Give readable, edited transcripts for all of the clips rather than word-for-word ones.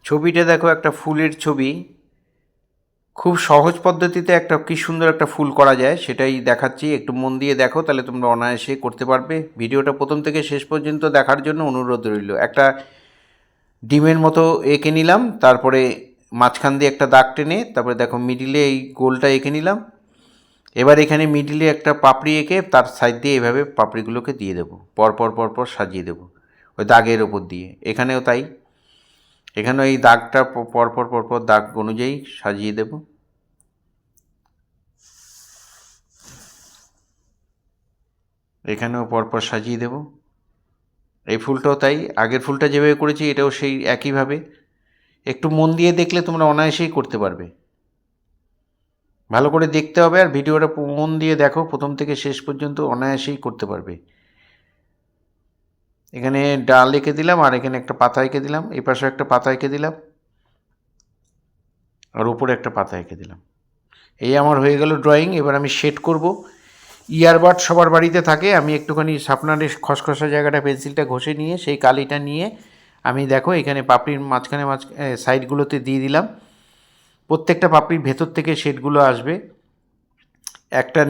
ছবিটা দেখো, একটা ফুলের ছবি। খুব সহজ পদ্ধতিতে কি সুন্দর একটা ফুল করা যায় সেটাই দেখাচ্ছি। একটু মন দিয়ে দেখো, তাহলে তোমরা অনায়াসে করতে পারবে। ভিডিওটা প্রথম থেকে শেষ পর্যন্ত দেখার জন্য অনুরোধ রইল। একটা ডিমের মতো এঁকে নিলাম, তারপরে মাঝখান দিয়ে একটা দাগ টেনে, তারপরে দেখো মিডিলে এই গোলটা এঁকে নিলাম। এবার এখানে মিডিলে একটা পাপড়ি এঁকে তার সাইড দিয়ে এভাবে পাপড়িগুলোকে দিয়ে দেবো, পরপর পরপর সাজিয়ে দেবো ওই দাগের ওপর দিয়ে। এখানেও তাই, এখানেও এই দাগটা পরপর পরপর দাগ অনুযায়ী সাজিয়ে দেব। এখানেও পরপর সাজিয়ে দেব। এই ফুলটাও তাই, আগের ফুলটা যেভাবে করেছি এটাও সেই একইভাবে। একটু মন দিয়ে দেখলে তোমরা অনায়াসেই করতে পারবে। ভালো করে দেখতে হবে, আর ভিডিওটা মন দিয়ে দেখো প্রথম থেকে শেষ পর্যন্ত, অনায়াসেই করতে পারবে। এখানে ডাল এঁকে দিলাম, আর এখানে একটা পাতা এঁকে দিলাম, এই পাশে একটা পাতা এঁকে দিলাম, আর উপরে একটা পাতা এঁকে দিলাম। এই আমার হয়ে গেল ড্রয়িং। এবার আমি শেড করব। ইয়ারবাড সবার বাড়িতে থাকে। আমি একটুখানি সাপনারের খসখসা জায়গাটা পেন্সিলটা ঘষে নিয়ে সেই কালিটা নিয়ে আমি দেখো এখানে পাপড়ির মাঝখানে সাইডগুলোতে দিয়ে দিলাম। প্রত্যেকটা পাপড়ির ভেতর থেকে শেডগুলো আসবে। একটা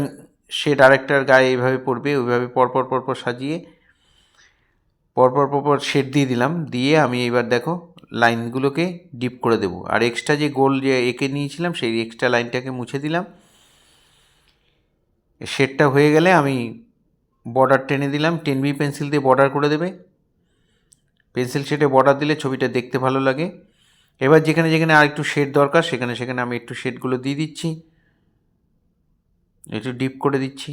শেড আরেকটার গায়ে এইভাবে পড়বে, ওইভাবে পরপর পরপর সাজিয়ে পরপর পরপর শেড দিয়ে দিলাম। দিয়ে আমি এবার দেখো লাইনগুলোকে ডিপ করে দেবো, আর এক্সট্রা যে গোল যে এঁকে নিয়েছিলাম সেই এক্সট্রা লাইনটাকে মুছে দিলাম। শেডটা হয়ে গেলে আমি বর্ডার টেনে দিলাম। 10B পেন্সিল দিয়ে বর্ডার করে দেবে। পেন্সিল শেডে বর্ডার দিলে ছবিটা দেখতে ভালো লাগে। এবার যেখানে যেখানে আর একটু শেড দরকার সেখানে সেখানে আমি একটু শেডগুলো দিয়ে দিচ্ছি, একটু ডিপ করে দিচ্ছি।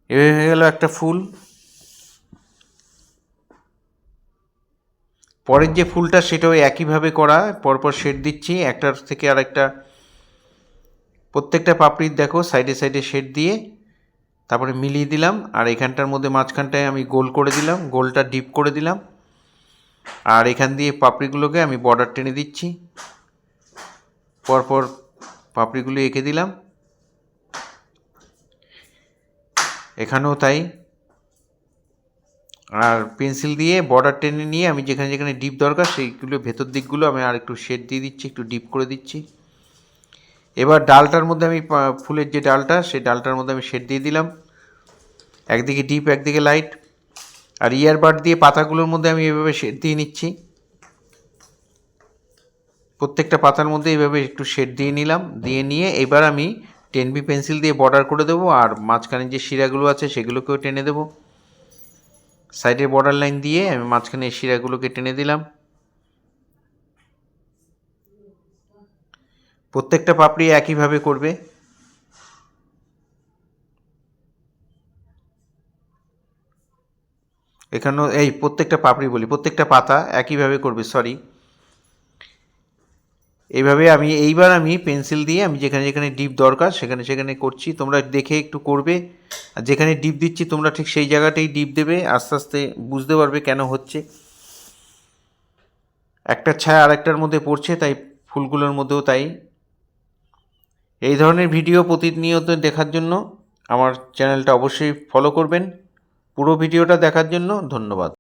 এভাবে হয়ে গেল একটা ফুল। পরের যে ফুলটা সেটাও একইভাবে করা, পরপর শেড দিচ্ছি একটার থেকে আরেকটা। প্রত্যেকটা পাপড়ির দেখো সাইডে সাইডে শেড দিয়ে তারপরে মিলিয়ে দিলাম, আর এখানটার মধ্যে মাঝখানটায় আমি গোল করে দিলাম, গোলটা ডিপ করে দিলাম। আর এখান দিয়ে পাপড়িগুলোকে আমি বর্ডার টেনে দিচ্ছি, পরপর পাপড়িগুলো এঁকে দিলাম। এখানেও তাই। আর পেন্সিল দিয়ে বর্ডার টেনে নিয়ে আমি যেখানে যেখানে ডিপ দরকার সেইগুলো ভেতর দিকগুলো আমি আর একটু শেড দিয়ে দিচ্ছি, একটু ডিপ করে দিচ্ছি। এবার ডালটার মধ্যে আমি ফুলের যে ডালটা সেই ডালটার মধ্যে আমি শেড দিয়ে দিলাম, একদিকে ডিপ একদিকে লাইট। আর ইয়ারবাড দিয়ে পাতাগুলোর মধ্যে আমি এভাবে শেড দিয়ে নিচ্ছি। প্রত্যেকটা পাতার মধ্যে এইভাবে একটু শেড দিয়ে নিলাম। দিয়ে নিয়ে এবার আমি 10B পেন্সিল দিয়ে বর্ডার করে দেবো, আর মাঝখানে যে শিরাগুলো আছে সেগুলোকেও টেনে দেবো। সাইডে বর্ডার লাইন দিয়ে আমি মাঝখানে এই শিরাগুলোকে টেনে দিলাম। প্রত্যেকটা পাপড়ি একইভাবে করবে। এখানেও এই প্রত্যেকটা পাপড়ি বলি, প্রত্যেকটা পাতা একইভাবে করবে, সরি। এইভাবে এইবার আমি পেন্সিল দিয়ে আমি যেখানে যেখানে ডিপ দরকার সেখানে সেখানে করছি। তোমরা দেখে একটু করবে, আর যেখানে ডিপ দিচ্ছি তোমরা ঠিক সেই জায়গাটাই ডিপ দেবে। আস্তে আস্তে বুঝতে পারবে কেন হচ্ছে। একটার ছায়া আরেকটার মধ্যে পড়ছে, তাই ফুলগুলোর মধ্যেও তাই। এই ধরনের ভিডিও প্রতিনিয়ত দেখার জন্য আমার চ্যানেলটা অবশ্যই ফলো করবেন। পুরো ভিডিওটা দেখার জন্য ধন্যবাদ।